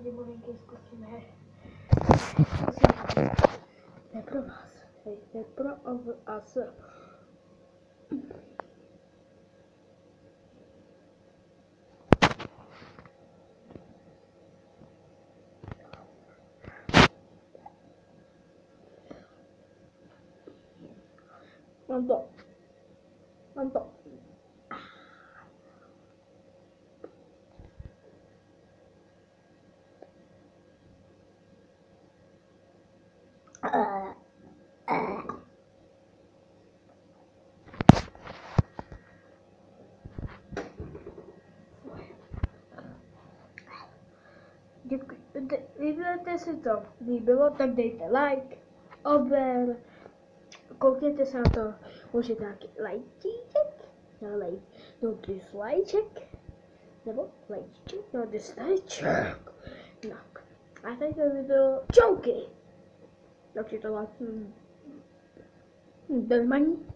Malinky zkusíme. Ne pro vás. Ne pro vás. Mám to. Děkuji. Kdybyste si to líbilo, tak dejte like, odběr, koukněte se na to, můžete nějaký lajčíček, no dislajček, nebo lajčíček, no dislajček. No. A tady to video čauky. Takže to vás... Delmaní.